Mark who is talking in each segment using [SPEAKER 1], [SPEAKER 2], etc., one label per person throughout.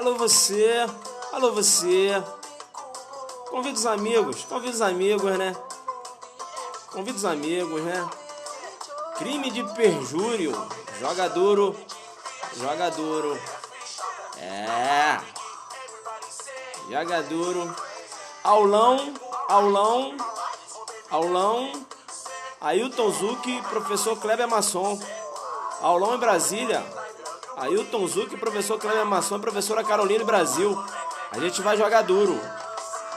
[SPEAKER 1] Alô você, alô você. Convida os amigos, né? Convida os amigos, né? Crime de perjúrio. Joga duro, joga duro. É. Joga duro. Aulão, aulão, aulão. Ailton Zucchi, professor Kleber Masson. Aulão em Brasília. Ailton Zucchi, professor Kleber Masson, professora Caroline Brasil. A gente vai jogar duro.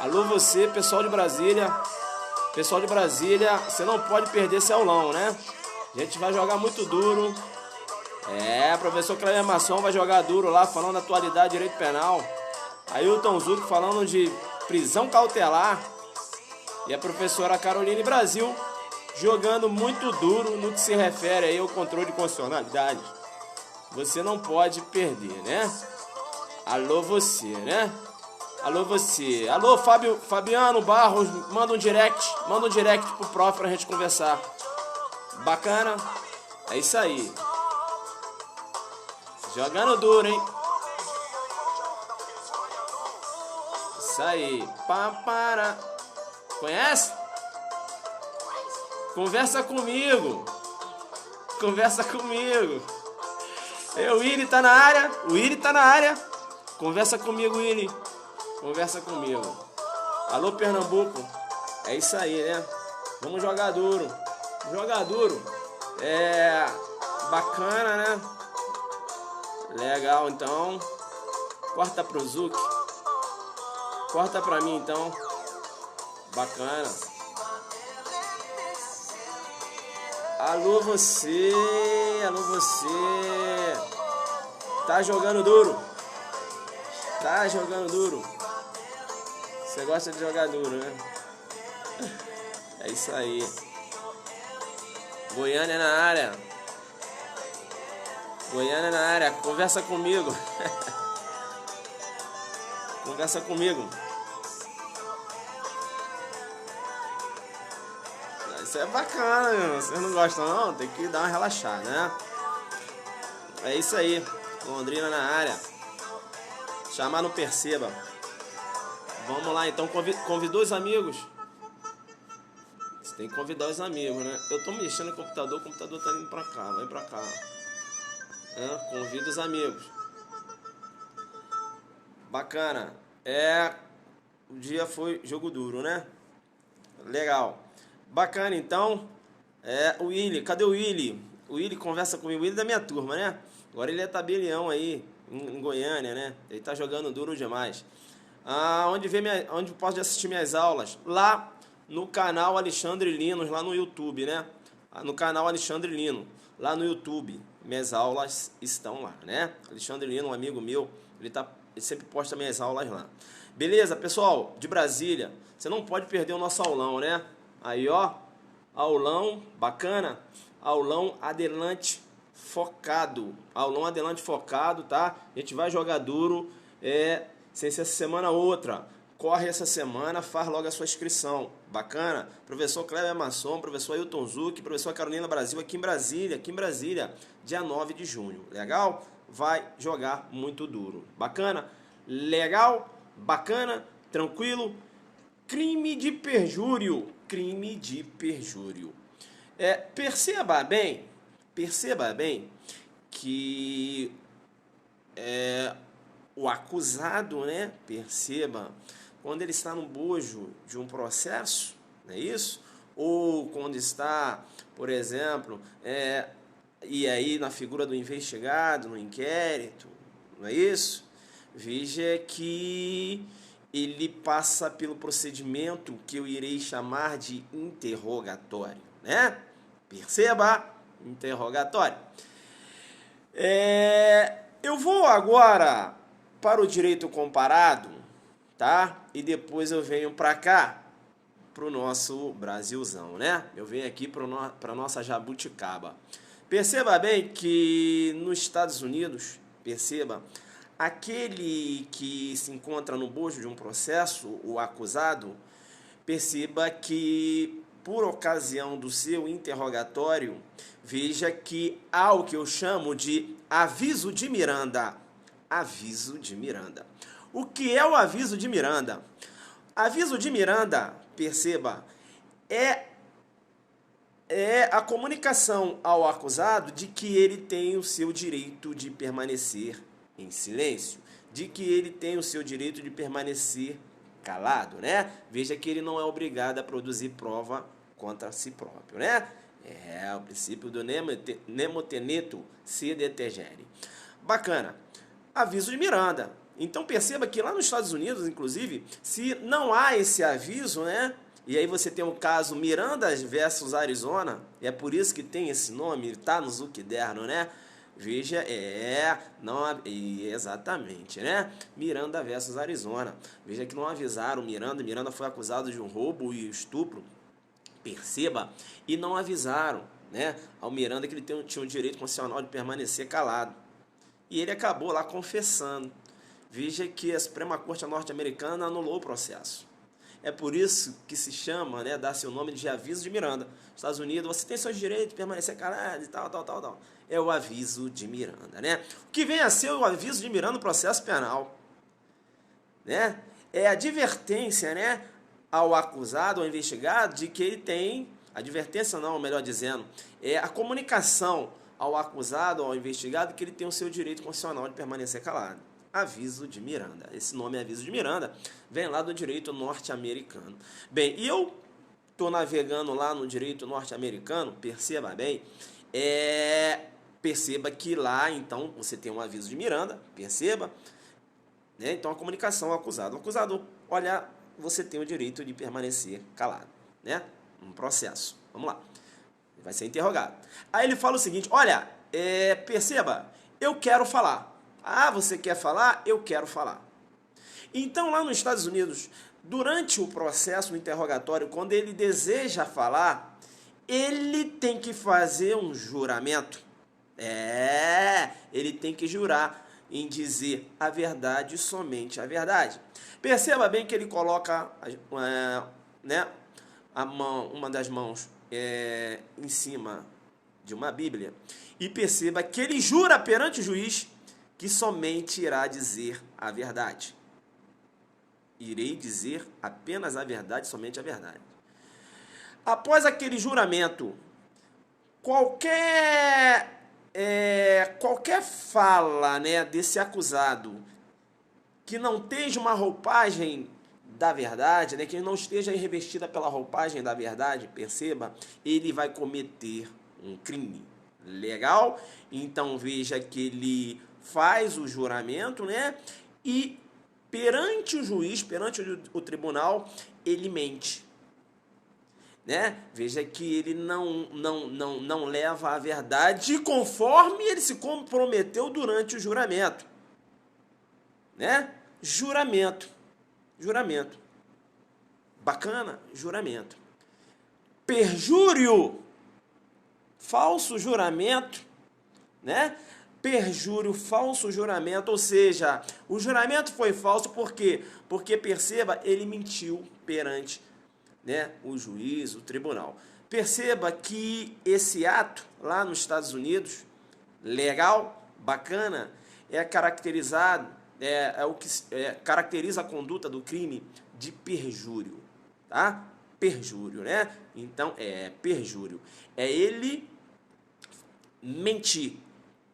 [SPEAKER 1] Alô você, pessoal de Brasília. Pessoal de Brasília, você não pode perder esse aulão, né? A gente vai jogar muito duro. É, professor Kleber Masson vai jogar duro lá, falando da atualidade de direito penal. Ailton Zucchi falando de prisão cautelar. E a professora Caroline Brasil jogando muito duro no que se refere aí ao controle de constitucionalidade. Você não pode perder, né? Alô você, né? Alô você. Alô Fabiano Barros, manda um direct pro prof pra gente conversar. Bacana? É isso aí. Jogando duro, hein? Isso aí. Papara. Conhece? Conversa comigo. Conversa comigo. O Willy tá na área. O Willy tá na área. Conversa comigo, Willy. Conversa comigo. Alô, Pernambuco. É isso aí, né? Vamos jogar duro. Jogar duro. É bacana, né? Legal, então. Corta pro Zucchi. Corta pra mim, então. Bacana. Alô você, alô você. Tá jogando duro? Tá jogando duro? Você gosta de jogar duro, né? É isso aí. Goiânia na área. Goiânia na área. Conversa comigo. Conversa comigo. Isso é bacana, meu. Vocês não gostam não? Tem que dar uma relaxada, né? É isso aí. Londrina na área. Chamar no Perceba. Vamos lá, então. Convidou os amigos? Você tem que convidar os amigos, né? Eu tô mexendo no computador, o computador tá indo pra cá. Vem pra cá. Convida os amigos. Bacana. O dia foi jogo duro, né? Legal. Bacana, então. O Willy. Cadê o Willy? O Willy conversa comigo. O Willy é da minha turma, né? Agora ele é tabelião aí, em Goiânia, né? Ele tá jogando duro demais. Onde posso assistir minhas aulas? Lá no canal Alexandre Linos, lá no YouTube, né? No canal Alexandre Lino, lá no YouTube. Minhas aulas estão lá, né? Alexandre Lino, um amigo meu, ele sempre posta minhas aulas lá. Beleza, pessoal, de Brasília, você não pode perder o nosso aulão, né? Aí, ó, aulão, bacana, aulão adelante focado, aulão adelante focado, tá? A gente vai jogar duro, sem ser essa semana outra, corre essa semana, faz logo a sua inscrição, bacana? Professor Kleber Masson, professor Ailton Zucchi, professor Carolina Brasil, aqui em Brasília, dia 9 de junho, legal? Vai jogar muito duro, bacana? Legal? Bacana? Tranquilo? Crime de perjúrio. Crime de perjúrio. Perceba bem que o acusado, né? Perceba, quando ele está no bojo de um processo, não é isso? Ou quando está, por exemplo, e aí na figura do investigado, no inquérito, não é isso? Veja que ele passa pelo procedimento que eu irei chamar de interrogatório, né? Perceba, interrogatório. Eu vou agora para o direito comparado, tá? E depois eu venho para cá, para o nosso Brasilzão, né? Eu venho aqui para a nossa jabuticaba. Perceba bem que nos Estados Unidos, aquele que se encontra no bojo de um processo, o acusado, perceba que, por ocasião do seu interrogatório, veja que há o que eu chamo de aviso de Miranda. aviso de Miranda. O que é o aviso de Miranda? Aviso de Miranda, perceba, é a comunicação ao acusado de que ele tem o seu direito de permanecer em silêncio, de que ele tem o seu direito de permanecer calado, né? Veja que ele não é obrigado a produzir prova contra si próprio, né? É o princípio do nemo tenetur se detegere. Bacana. Aviso de Miranda. Então perceba que lá nos Estados Unidos, inclusive, se não há esse aviso, né? E aí você tem o caso Miranda versus Arizona, e é por isso que tem esse nome, tá no Zuckerberg, né? Veja, exatamente, né? Miranda versus Arizona. Veja que não avisaram Miranda foi acusado de um roubo e estupro, perceba, e não avisaram, né, ao Miranda que ele tinha o direito constitucional de permanecer calado. E ele acabou lá confessando. Veja que a Suprema Corte norte-americana anulou o processo. É por isso que se chama, né, dá seu nome de aviso de Miranda. Estados Unidos, você tem seus direitos de permanecer calado e tal. É o aviso de Miranda, né? O que vem a ser o aviso de Miranda no processo penal, né? É a advertência, né, ao acusado, ao investigado, de que ele tem, advertência não, melhor dizendo, é a comunicação ao acusado, ao investigado, que ele tem o seu direito constitucional de permanecer calado. Aviso de Miranda. Esse nome é aviso de Miranda, vem lá do direito norte-americano. Bem, e eu estou navegando lá no direito norte-americano, perceba bem, perceba que lá, então, você tem um aviso de Miranda, perceba, né? Então, a comunicação ao acusado. O acusador, olha, você tem o direito de permanecer calado, né? Um processo. Vamos lá. Vai ser interrogado. Aí ele fala o seguinte, olha, perceba, eu quero falar. Ah, você quer falar? Eu quero falar. Então, lá nos Estados Unidos, durante o processo, no interrogatório, quando ele deseja falar, ele tem que fazer um juramento. Ele tem que jurar em dizer a verdade, somente a verdade. Perceba bem que ele coloca, né, uma das mãos em cima de uma Bíblia. E perceba que ele jura perante o juiz que somente irá dizer a verdade. Irei dizer apenas a verdade, somente a verdade. Após aquele juramento, qualquer fala, né, desse acusado que não esteja uma roupagem da verdade, né, que não esteja revestida pela roupagem da verdade, perceba, ele vai cometer um crime. Legal? Então veja que ele faz o juramento, né? E perante o juiz, perante o tribunal, ele mente, né? Veja que ele não leva a verdade conforme ele se comprometeu durante o juramento, né? Juramento. Bacana? Juramento. Perjúrio. Falso juramento, né? Perjúrio, falso juramento, ou seja, o juramento foi falso por quê? Porque, perceba, ele mentiu perante, né, o juiz, o tribunal. Perceba que esse ato lá nos Estados Unidos, legal, bacana, é caracterizado, caracteriza a conduta do crime de perjúrio, tá? Perjúrio, né? Então, perjúrio. É ele mentir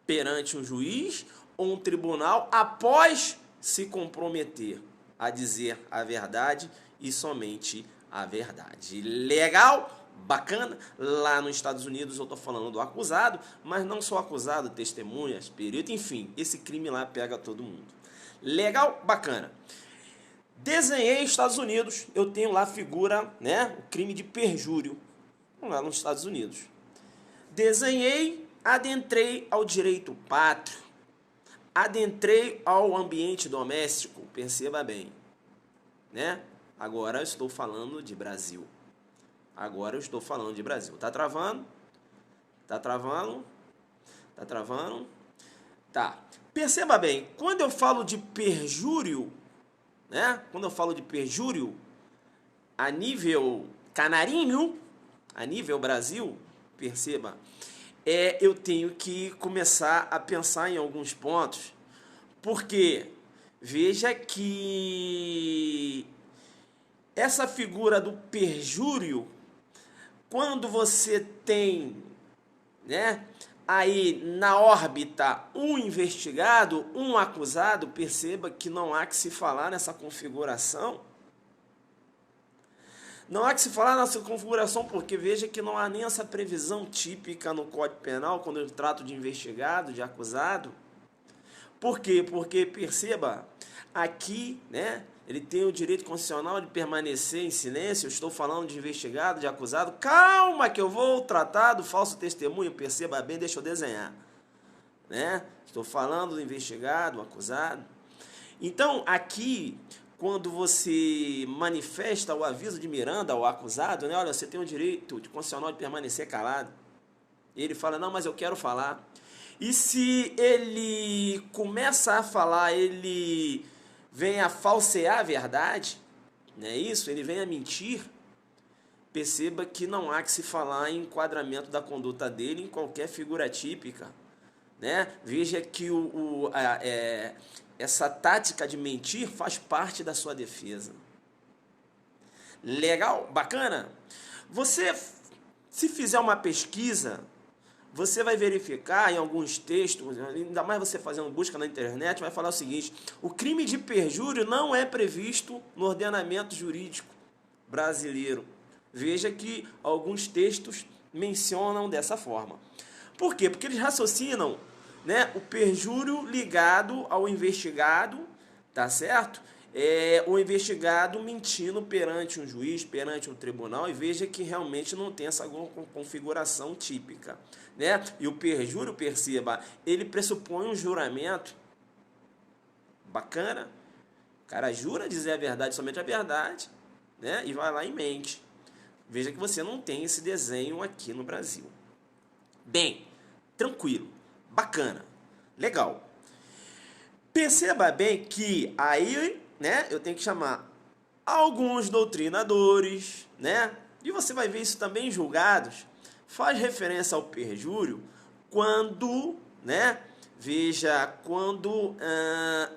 [SPEAKER 1] perante um juiz ou um tribunal após se comprometer a dizer a verdade e somente a verdade. Legal? Bacana? Lá nos Estados Unidos eu estou falando do acusado, mas não só acusado, testemunhas, perito, enfim, esse crime lá pega todo mundo. Legal? Bacana. Desenhei Estados Unidos, eu tenho lá a figura, né, o crime de perjúrio, lá nos Estados Unidos. Desenhei, adentrei ao direito pátrio, adentrei ao ambiente doméstico, perceba bem, né? Agora eu estou falando de Brasil. Tá travando? Tá. Perceba bem, quando eu falo de perjúrio, né? Quando eu falo de perjúrio, a nível canarinho, a nível Brasil, perceba, eu tenho que começar a pensar em alguns pontos, Porque veja que essa figura do perjúrio, quando você tem, né, aí na órbita um investigado, um acusado, perceba que não há que se falar nessa configuração. Não há que se falar nessa configuração porque veja que não há nem essa previsão típica no Código Penal quando eu trato de investigado, de acusado. Por quê? Porque perceba, aqui, né, ele tem o direito constitucional de permanecer em silêncio. Eu estou falando de investigado, de acusado. Calma que eu vou tratar do falso testemunho. Perceba bem, deixa eu desenhar, né? Estou falando do investigado, acusado. Então, aqui, quando você manifesta o aviso de Miranda ao acusado, né? Olha, você tem o direito de constitucional de permanecer calado. Ele fala, não, mas eu quero falar. E se ele começa a falar, ele vem a falsear a verdade, não é isso? Ele vem a mentir. Perceba que não há que se falar em enquadramento da conduta dele em qualquer figura típica, né? Veja que essa tática de mentir faz parte da sua defesa. Legal? Bacana? Você, se fizer uma pesquisa, você vai verificar em alguns textos, ainda mais você fazendo busca na internet, vai falar o seguinte: o crime de perjúrio não é previsto no ordenamento jurídico brasileiro. Veja que alguns textos mencionam dessa forma. Por quê? Porque eles raciocinam, né, o perjúrio ligado ao investigado, tá certo? O investigado mentindo perante um juiz, perante um tribunal, e veja que realmente não tem essa configuração típica, né? E o perjúrio, perceba, ele pressupõe um juramento. Bacana? O cara jura dizer a verdade, somente a verdade, né? E vai lá e mente. Veja que você não tem esse desenho aqui no Brasil. Bem, tranquilo, bacana, legal. Perceba bem que aí, né, eu tenho que chamar alguns doutrinadores, né, e você vai ver isso também em julgados, faz referência ao perjúrio quando, né, veja, quando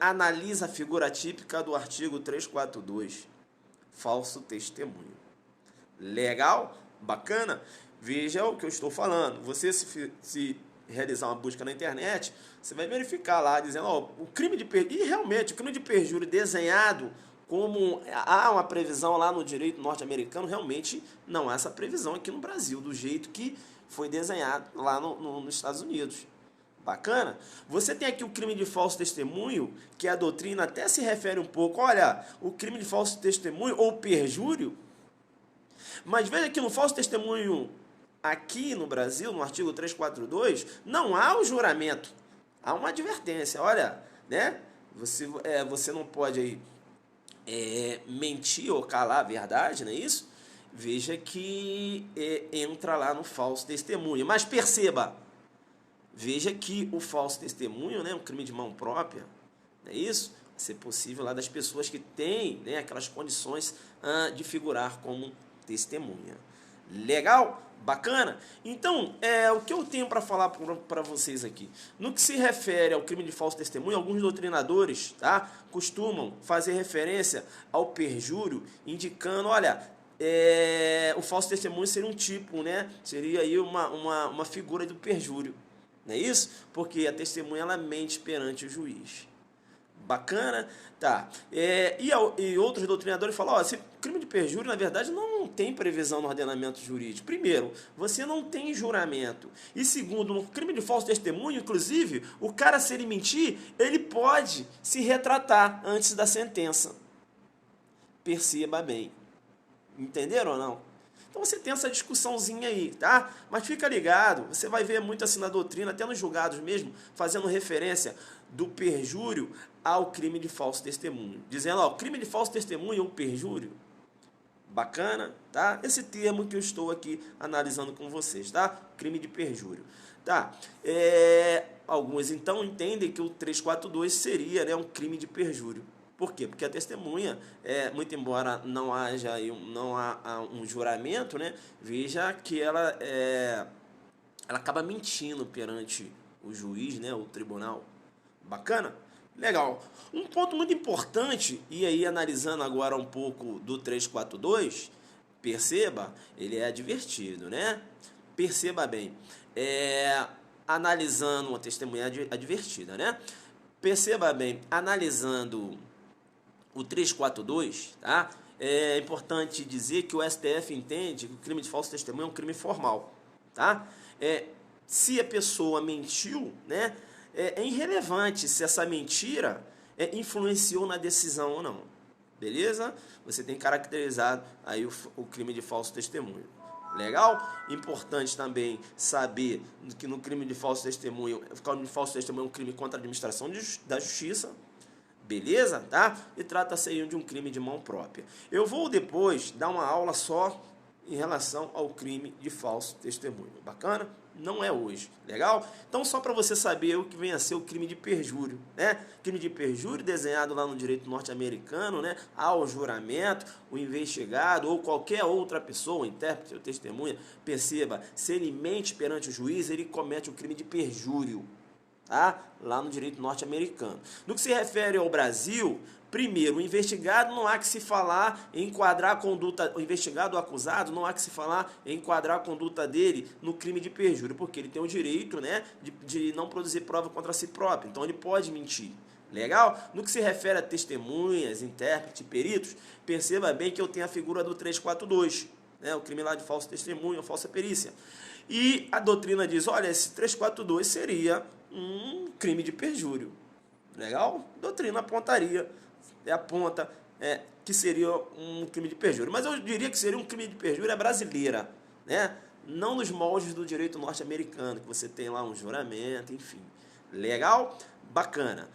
[SPEAKER 1] analisa a figura típica do artigo 342, falso testemunho. Legal? Bacana? Veja o que eu estou falando. Você se realizar uma busca na internet, você vai verificar lá, dizendo, ó, o crime de perjúrio, e realmente, o crime de perjúrio desenhado como há uma previsão lá no direito norte-americano, realmente não há essa previsão aqui no Brasil, do jeito que foi desenhado lá nos Estados Unidos. Bacana? Você tem aqui o crime de falso testemunho, que a doutrina até se refere um pouco, olha, o crime de falso testemunho ou perjúrio, mas veja que no falso testemunho aqui no Brasil, no artigo 342, não há o juramento, há uma advertência. Olha, né? Você não pode aí, mentir ou calar a verdade, não é isso? Veja que entra lá no falso testemunho. Mas perceba, veja que o falso testemunho, né, um crime de mão própria, não é isso? Vai ser possível lá das pessoas que têm, né, aquelas condições de figurar como testemunha. Legal? Bacana? Então, o que eu tenho para falar para vocês aqui? No que se refere ao crime de falso testemunho, alguns doutrinadores, tá, costumam fazer referência ao perjúrio, indicando, olha, o falso testemunho seria um tipo, né? Seria aí uma figura do perjúrio. Não é isso? Porque a testemunha, ela mente perante o juiz. Bacana? Tá. E outros doutrinadores falam, ó, esse crime de perjúrio, na verdade, não tem previsão no ordenamento jurídico. Primeiro, você não tem juramento. E segundo, no crime de falso testemunho, inclusive, o cara, se ele mentir, ele pode se retratar antes da sentença. Perceba bem. Entenderam ou não? Então você tem essa discussãozinha aí, tá? Mas fica ligado, você vai ver muito assim na doutrina, até nos julgados mesmo, fazendo referência do perjúrio ao crime de falso testemunho. Dizendo, ó, crime de falso testemunho ou perjúrio. Bacana, tá? Esse termo que eu estou aqui analisando com vocês, tá? Crime de perjúrio. Tá? Alguns então entendem que o 342 seria, né, um crime de perjúrio. Por quê? Porque a testemunha, muito embora não haja não há um juramento, né, veja que ela acaba mentindo perante o juiz, né, o tribunal. Bacana? Legal. Um ponto muito importante, e aí analisando agora um pouco do 342, perceba, ele é advertido, né? Perceba bem, analisando uma testemunha advertida, né? Perceba bem, analisando o 342, tá? É importante dizer que o STF entende que o crime de falso testemunho é um crime formal, tá? Se a pessoa mentiu, né, é irrelevante se essa mentira influenciou na decisão ou não, beleza? Você tem caracterizado aí o crime de falso testemunho. Legal? Importante também saber que no crime de falso testemunho, o crime de falso testemunho é um crime contra a administração da justiça, beleza? Tá? E trata-se aí de um crime de mão própria. Eu vou depois dar uma aula só em relação ao crime de falso testemunho. Bacana? Não é hoje. Legal? Então, só para você saber o que vem a ser o crime de perjúrio, né? Crime de perjúrio desenhado lá no direito norte-americano, né? Ao juramento, o investigado ou qualquer outra pessoa, o intérprete ou testemunha, perceba, se ele mente perante o juiz, ele comete o crime de perjúrio. Tá? Lá no direito norte-americano. No que se refere ao Brasil, primeiro, o investigado não há que se falar em enquadrar a conduta, o investigado ou acusado não há que se falar em enquadrar a conduta dele no crime de perjúrio, porque ele tem o direito, né, de não produzir prova contra si próprio, então ele pode mentir. Legal? No que se refere a testemunhas, intérpretes, peritos, perceba bem que eu tenho a figura do 342, né, o crime lá de falso testemunho, falsa perícia. E a doutrina diz, olha, esse 342 seria um crime de perjúrio. Legal? A doutrina apontaria, aponta que seria um crime de perjúrio. Mas eu diria que seria um crime de perjúrio brasileira, né? Não nos moldes do direito norte-americano, que você tem lá um juramento, enfim. Legal? Bacana.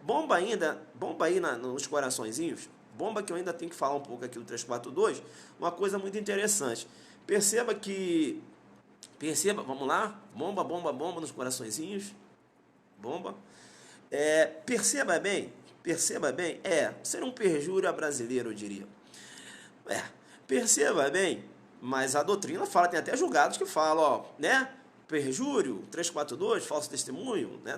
[SPEAKER 1] Bomba aí nos coraçõezinhos, bomba que eu ainda tenho que falar um pouco aqui do 342, uma coisa muito interessante. Perceba, vamos lá, bomba nos coraçõezinhos, bomba. Perceba bem, seria um perjúrio brasileiro, eu diria. Perceba bem, mas a doutrina fala, tem até julgados que falam, ó, né? Perjúrio, 342, falso testemunho, né?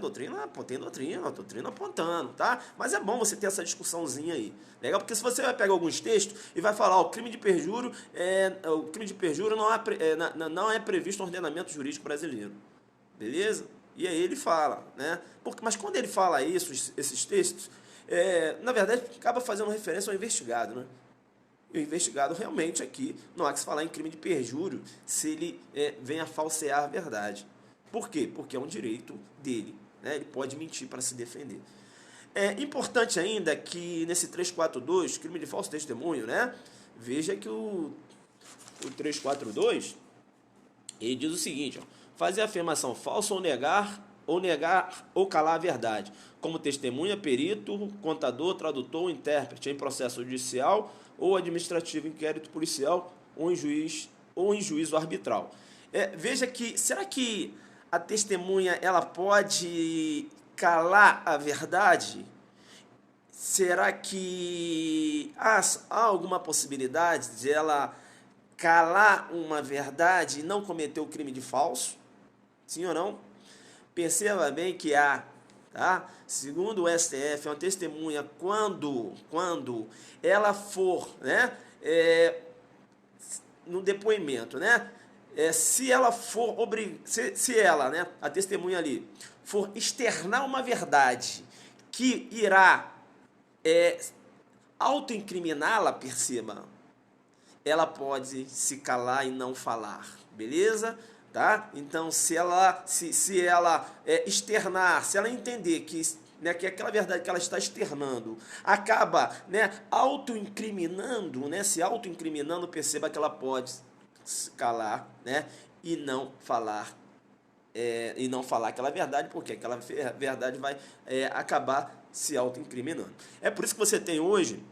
[SPEAKER 1] Tem doutrina apontando, tá? Mas é bom você ter essa discussãozinha aí. Legal? Porque se você vai pegar alguns textos e vai falar, ó, o crime de perjúrio não é previsto no ordenamento jurídico brasileiro. Beleza? E aí ele fala, né? Mas quando ele fala isso, esses textos, na verdade, acaba fazendo referência ao investigado, né? E o investigado realmente aqui, não há que se falar em crime de perjúrio se ele vem a falsear a verdade. Por quê? Porque é um direito dele, né? Ele pode mentir para se defender. É importante ainda que nesse 342, crime de falso testemunho, né? Veja que o 342, ele diz o seguinte, ó, fazer afirmação falsa ou negar ou calar a verdade, como testemunha, perito, contador, tradutor, intérprete em processo judicial ou administrativo, inquérito policial ou em juízo arbitral. Veja que, será que a testemunha ela pode calar a verdade? Será que há alguma possibilidade de ela calar uma verdade e não cometer o crime de falso? Sim ou não? Perceba bem que há, tá? Segundo o STF, uma testemunha, quando ela for, né, no depoimento, né, se ela for, se ela, né, a testemunha ali, for externar uma verdade que irá autoincriminá-la, perceba, ela pode se calar e não falar, beleza? Tá? Então, se ela externar, se ela entender que, né, que aquela verdade que ela está externando acaba, né, autoincriminando, né, se autoincriminando, perceba que ela pode se calar, né, e não falar aquela verdade, porque aquela verdade vai acabar se autoincriminando. É por isso que você tem hoje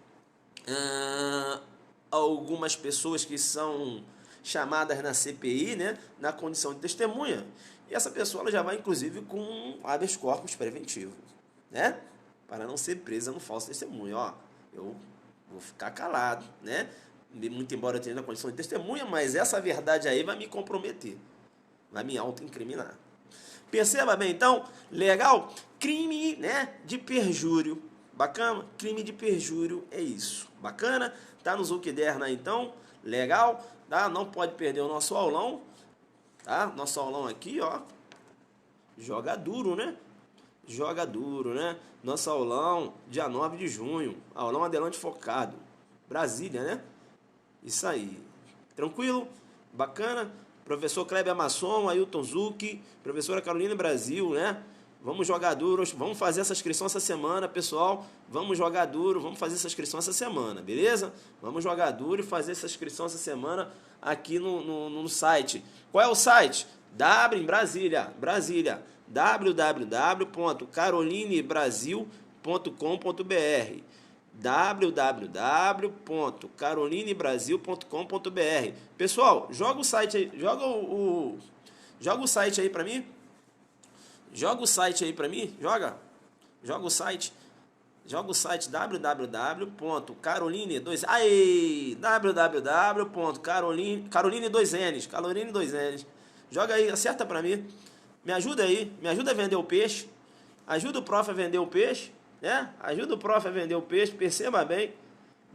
[SPEAKER 1] algumas pessoas que são chamadas na CPI, né, na condição de testemunha, e essa pessoa ela já vai, inclusive, com habeas corpus preventivo, né, para não ser presa no falso testemunho. Ó, eu vou ficar calado, né, muito embora eu esteja na condição de testemunha, mas essa verdade aí vai me comprometer, vai me autoincriminar. Perceba bem, então, legal? crime, né, de perjúrio. Bacana? Crime de perjúrio é isso. Bacana? Tá no Zuckerderna então? Legal? Tá? Não pode perder o nosso aulão. Tá? Nosso aulão aqui, ó. Joga duro, né? Joga duro, né? Nosso aulão, dia 9 de junho. Aulão Adelante Focado. Brasília, né? Isso aí. Tranquilo? Bacana? Professor Kleber Masson, Ailton Zucchi, professora Carolina Brasil, né? Vamos jogar duro, vamos fazer essa inscrição essa semana, pessoal. Vamos jogar duro, vamos fazer essa inscrição essa semana, beleza? Vamos jogar duro e fazer essa inscrição essa semana aqui no site. Qual é o site? Em Brasília, www.carolinebrasil.com.br www.carolinebrasil.com.br. Pessoal, joga o site aí, joga o site aí para mim. Joga o site aí para mim, joga o site www.caroline 2 aí www.caroline 2Ns. Joga aí, acerta para mim. Me ajuda aí, me ajuda a vender o peixe. Ajuda o prof a vender o peixe, né? Ajuda o prof a vender o peixe, perceba bem.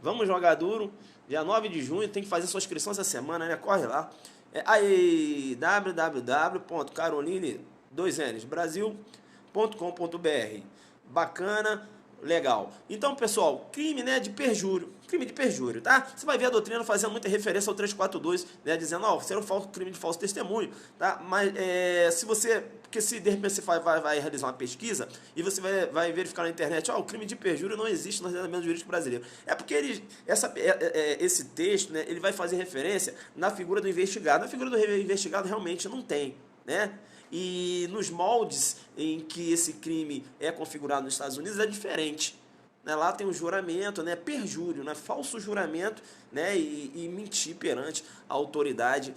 [SPEAKER 1] Vamos jogar duro. Dia 9 de junho, tem que fazer sua inscrição essa semana, né? Corre lá. Aí www.caroline 2Ns Brasil.com.br. Bacana, legal. Então, pessoal, crime, né, de perjúrio. Crime de perjúrio, tá? Você vai ver a doutrina fazendo muita referência ao 342, né, dizendo, ó, será um crime de falso testemunho, tá? Mas se você, porque se de repente você vai realizar uma pesquisa e você vai verificar na internet, ó, o crime de perjúrio não existe no ordenamento jurídico brasileiro. É porque esse texto, né, ele vai fazer referência na figura do investigado. Na figura do investigado realmente não tem, né? E nos moldes em que esse crime é configurado nos Estados Unidos é diferente. Né? Lá tem um juramento, né? Perjúrio, né? Falso juramento, né? E mentir perante a autoridade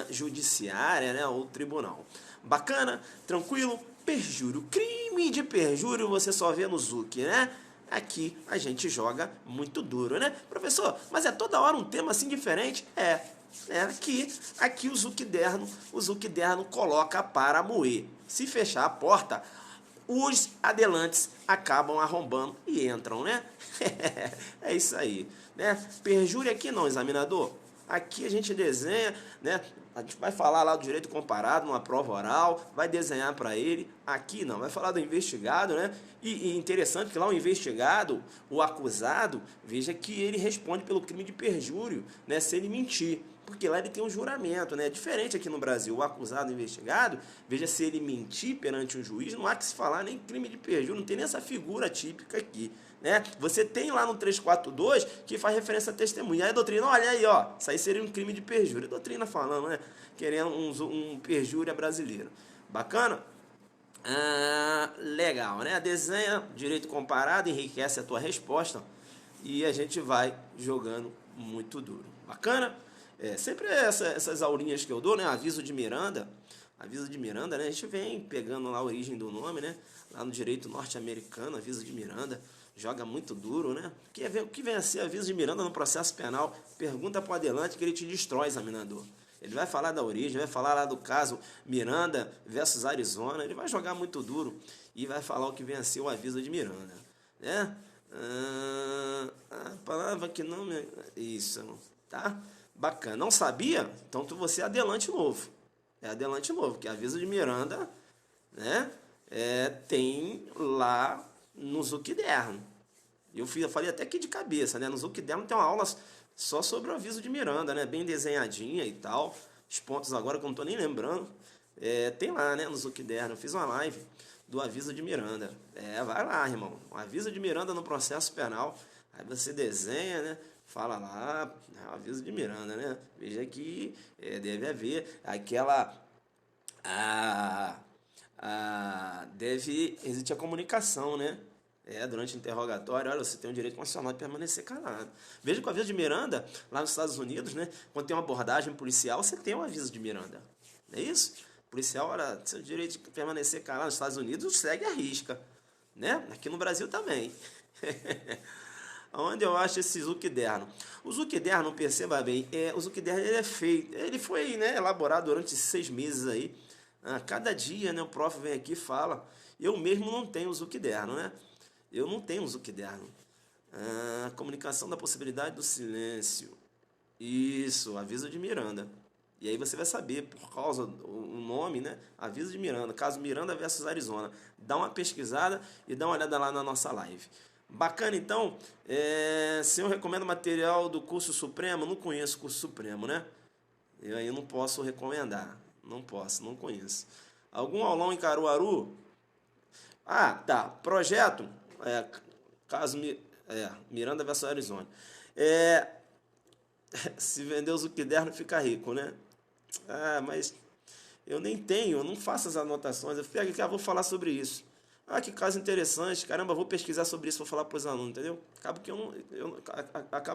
[SPEAKER 1] judiciária, né? Ou tribunal. Bacana? Tranquilo? Perjúrio. Crime de perjúrio você só vê no Zucchi, né? Aqui a gente joga muito duro, né? Professor, mas é toda hora um tema assim diferente? Aqui o Zuckerderno coloca para moer. Se fechar a porta, os adelantes acabam arrombando e entram, né? É isso aí, né? Perjúrio aqui não, examinador. Aqui a gente desenha, né? A gente vai falar lá do direito comparado numa prova oral, vai desenhar para ele. Aqui não, vai falar do investigado, né? E interessante que lá o investigado, o acusado, veja que ele responde pelo crime de perjúrio, né? Se ele mentir. Porque lá ele tem um juramento, né? Diferente aqui no Brasil, o acusado, o investigado, veja, se ele mentir perante um juiz, não há que se falar nem crime de perjúrio, não tem nem essa figura típica aqui, né? Você tem lá no 342 que faz referência a testemunha. Aí a doutrina, olha aí, ó, isso aí seria um crime de perjúrio. A doutrina falando, né? Querendo um perjúrio brasileiro. Bacana? Legal, né? Desenha, direito comparado, enriquece a tua resposta e a gente vai jogando muito duro. Bacana? Sempre essas aulinhas que eu dou, né? Aviso de Miranda, né? A gente vem pegando lá a origem do nome, né? Lá no direito norte-americano, aviso de Miranda, joga muito duro, né? O que vem a ser aviso de Miranda no processo penal? Pergunta para o adelante que ele te destrói, examinador. Ele vai falar da origem, vai falar lá do caso Miranda versus Arizona, ele vai jogar muito duro e vai falar o que vem a ser o aviso de Miranda, né? A palavra que não me... Isso, tá? Bacana. Não sabia? Então você é adelante novo. É adelante novo, que aviso de Miranda, né? Tem lá no Zuckerderno. Eu falei até aqui de cabeça, né? No Zuckerderno tem uma aula só sobre o aviso de Miranda, né? Bem desenhadinha e tal. Os pontos agora que eu não estou nem lembrando. Tem lá, né? No Zuckerderno. Eu fiz uma live do aviso de Miranda. Vai lá, irmão. O aviso de Miranda no processo penal. Aí você desenha, né? Fala lá, aviso de Miranda, né? Veja que deve haver aquela... deve existir a comunicação, né? Durante o interrogatório, olha, você tem o direito constitucional de permanecer calado. Veja que o aviso de Miranda, lá nos Estados Unidos, né? Quando tem uma abordagem policial, você tem um aviso de Miranda. Não é isso? O policial, olha, seu direito de permanecer calado nos Estados Unidos segue a risca, né? Aqui no Brasil também. Onde eu acho esse Zuckerderno? O Zuckerderno, perceba bem, o Zuckerderno ele foi, né, elaborado durante 6 meses aí. Cada dia, né, o prof vem aqui e fala. Eu mesmo não tenho o Zuckerno, né? Eu não tenho o Zuckerno. Comunicação da possibilidade do silêncio. Isso, aviso de Miranda. E aí você vai saber, por causa do nome, né? Aviso de Miranda, caso Miranda versus Arizona. Dá uma pesquisada e dá uma olhada lá na nossa live. Bacana, então. Se eu recomendo material do curso Supremo, não conheço o curso Supremo, né? Eu aí não posso recomendar. Não posso, não conheço. Algum aulão em Caruaru? Tá. Projeto. Caso Miranda versus Arizona. Se vender o Zuckerno fica rico, né? Mas eu nem tenho, eu não faço as anotações. Eu pego aqui, vou falar sobre isso. Que caso interessante, caramba, vou pesquisar sobre isso, vou falar para os alunos, entendeu? Acaba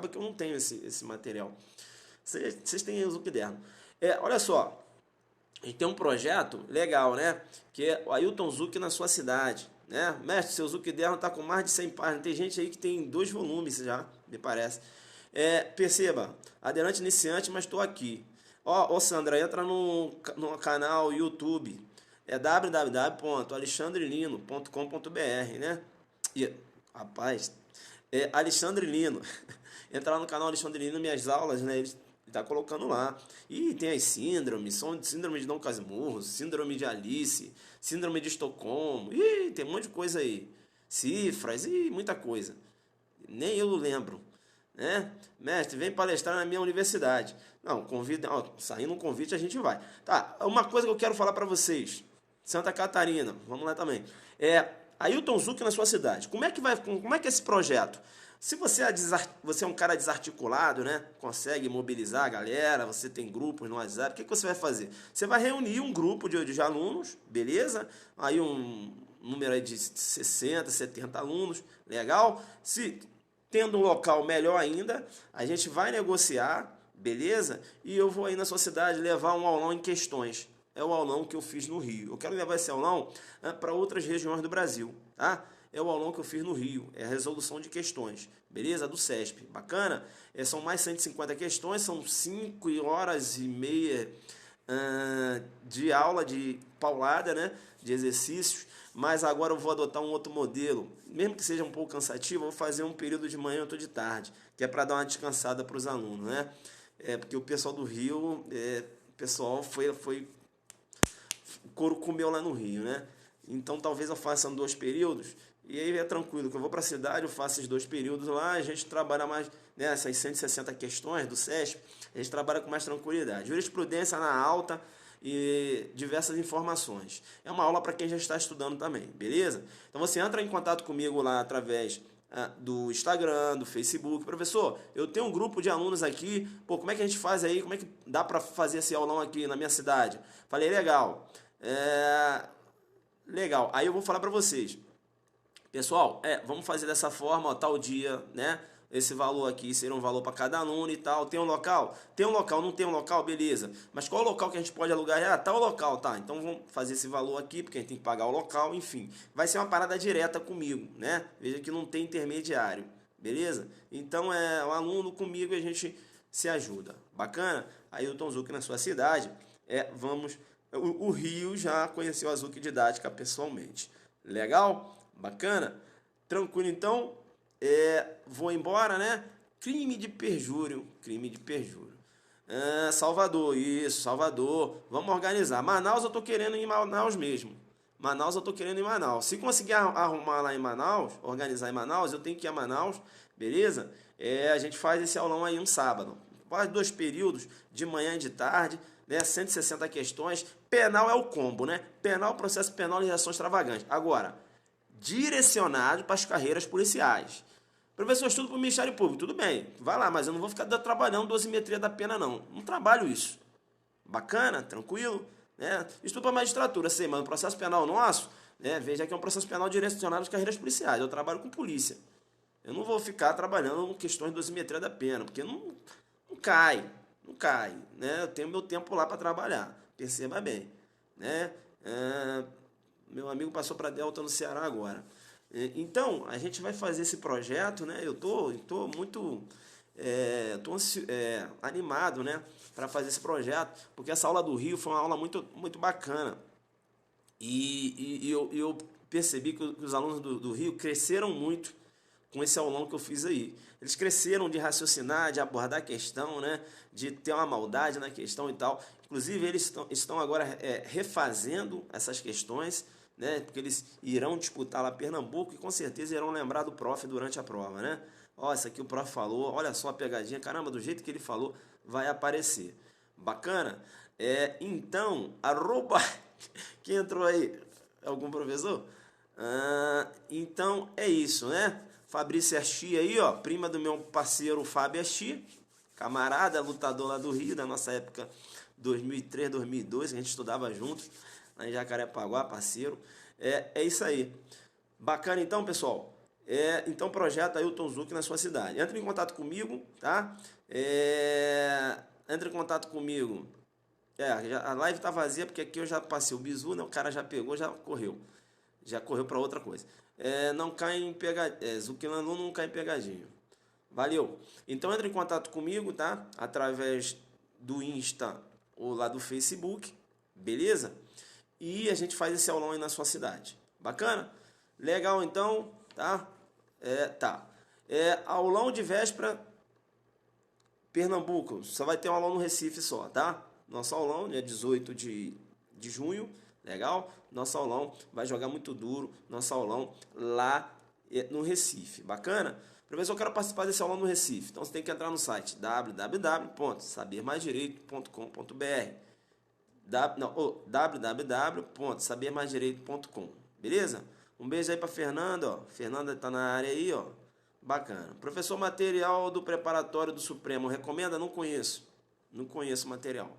[SPEAKER 1] que eu não tenho esse material. Vocês têm o Zuckerno. Olha só, a gente tem um projeto legal, né? Que é o Ailton Zuc na sua cidade, né? Mestre, seu Zuckerno está com mais de 100 páginas. Tem gente aí que tem 2 volumes já, me parece. Perceba, aderente iniciante, mas estou aqui. Sandra, entra no canal YouTube. www.alexandrelino.com.br, né? Rapaz, Alexandre Lino. Entra lá no canal Alexandre Lino, minhas aulas, né? Ele tá colocando lá. E tem as síndromes, síndrome de Dom Casmurro, síndrome de Alice, síndrome de Estocolmo. Tem um monte de coisa aí. Cifras e muita coisa. Nem eu lembro. Né? Mestre, vem palestrar na minha universidade. Não, saindo um convite a gente vai. Tá, uma coisa que eu quero falar para vocês. Santa Catarina, vamos lá também. Ailton Zuc na sua cidade. Como é que é esse projeto? Se você é um cara desarticulado, né? Consegue mobilizar a galera, você tem grupos no WhatsApp, o que você vai fazer? Você vai reunir um grupo de alunos, beleza? Aí um número aí de 60, 70 alunos, legal? Se tendo um local melhor ainda, a gente vai negociar, beleza? E eu vou aí na sua cidade levar um aulão em questões. É o aulão que eu fiz no Rio. Eu quero levar esse aulão para outras regiões do Brasil, tá? É o aulão que eu fiz no Rio. É a resolução de questões, beleza? Do CESP. Bacana? São mais 150 questões, são 5 horas e meia de aula de paulada, né? De exercícios. Mas agora eu vou adotar um outro modelo. Mesmo que seja um pouco cansativo, eu vou fazer um período de manhã e outro de tarde, que é para dar uma descansada para os alunos, né? Porque o pessoal do Rio, o pessoal foi o couro comeu lá no Rio, né? Então talvez eu faça 2 períodos, e aí é tranquilo, que eu vou para a cidade, eu faço esses 2 períodos lá, a gente trabalha mais, né, essas 160 questões do CESP, a gente trabalha com mais tranquilidade. Jurisprudência na alta e diversas informações. É uma aula para quem já está estudando também, beleza? Então você entra em contato comigo lá através do Instagram, do Facebook. Professor, eu tenho um grupo de alunos aqui, como é que a gente faz aí? Como é que dá para fazer esse aulão aqui na minha cidade? Falei, legal. Legal. Aí eu vou falar para vocês. Pessoal, vamos fazer dessa forma, tal dia, né? Esse valor aqui seria um valor para cada aluno e tal. Tem um local? Tem um local, não tem um local? Beleza. Mas qual o local que a gente pode alugar? Tal local, tá. Então vamos fazer esse valor aqui, porque a gente tem que pagar o local, enfim. Vai ser uma parada direta comigo, né? Veja que não tem intermediário, beleza? Então o aluno comigo e a gente se ajuda. Bacana? Ailton Zuc na sua cidade. O Rio já conheceu a Zuc Didática pessoalmente. Legal? Bacana? Tranquilo, então. Vou embora, né? Crime de perjúrio. Salvador, isso, Salvador. Vamos organizar. Manaus eu tô querendo ir em Manaus mesmo. Se conseguir arrumar lá em Manaus, organizar em Manaus, eu tenho que ir a Manaus, beleza? A gente faz esse aulão aí um sábado. Faz 2 períodos, de manhã e de tarde, né? 160 questões. Penal é o combo, né? Penal, processo penal e reação extravagante. Agora, direcionado para as carreiras policiais. Professor, estudo para o Ministério Público. Tudo bem, vai lá, mas eu não vou ficar trabalhando dosimetria da pena, não. Não trabalho isso. Bacana, tranquilo, né? Estudo para a magistratura, sei, mas o processo penal nosso, né? Veja que é um processo penal direcionado às carreiras policiais. Eu trabalho com polícia. Eu não vou ficar trabalhando com questões de dosimetria da pena, porque não cai, né? Eu tenho meu tempo lá para trabalhar, perceba bem, né? Meu amigo passou para Delta no Ceará agora. Então, a gente vai fazer esse projeto, né? Eu tô muito animado, né? Para fazer esse projeto, porque essa aula do Rio foi uma aula muito, muito bacana. E eu percebi que os alunos do Rio cresceram muito com esse aulão que eu fiz aí. Eles cresceram de raciocinar, de abordar a questão, né? De ter uma maldade na questão e tal. Inclusive, eles estão agora refazendo essas questões, né? Porque eles irão disputar lá Pernambuco e com certeza irão lembrar do prof durante a prova, né? Ó, isso aqui o prof falou, olha só a pegadinha, caramba, do jeito que ele falou, vai aparecer. Bacana? Então, arroba, quem entrou aí? Algum professor? Então, é isso, né? Fabrícia Chi aí, ó, prima do meu parceiro Fábio Chi, camarada, lutador lá do Rio, da nossa época 2003, 2002, a gente estudava juntos, lá em Jacarepaguá, parceiro. É isso aí. Bacana então, pessoal. Então projeta Ailton Zuc na sua cidade. Entre em contato comigo, tá? Entre em contato comigo. A live tá vazia porque aqui eu já passei o bizu, né? O cara já pegou, já correu. Já correu para outra coisa. Não cai em pegadinha. Zucchilandu não cai em pegadinha. Valeu. Então entre em contato comigo, tá? Através do Insta ou lá do Facebook. Beleza? E a gente faz esse aulão aí na sua cidade. Bacana? Legal então, tá? Tá. Aulão de véspera Pernambuco. Só vai ter um aulão no Recife só, tá? Nosso aulão, dia 18 de junho. Legal? Nosso aulão vai jogar muito duro. Nosso aulão lá no Recife. Bacana? Professor, eu quero participar desse aulão no Recife. Então você tem que entrar no site www.sabermaisdireito.com.br www.sabermaisdireito.com. Beleza? Um beijo aí para Fernanda, ó. Fernanda tá na área aí, ó. Bacana. Professor, material do preparatório do Supremo, recomenda? Não conheço. Não conheço material.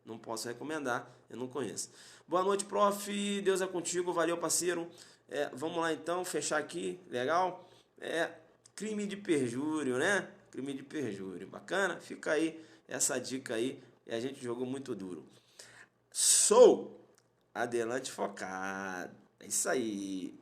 [SPEAKER 1] Não posso recomendar, eu não conheço. Boa noite, prof. Deus é contigo. Valeu, parceiro. Vamos lá, então, fechar aqui. Legal? Crime de perjúrio, né? Crime de perjúrio. Bacana? Fica aí essa dica aí. E a gente jogou muito duro. Sou Adelante Focado. É isso aí.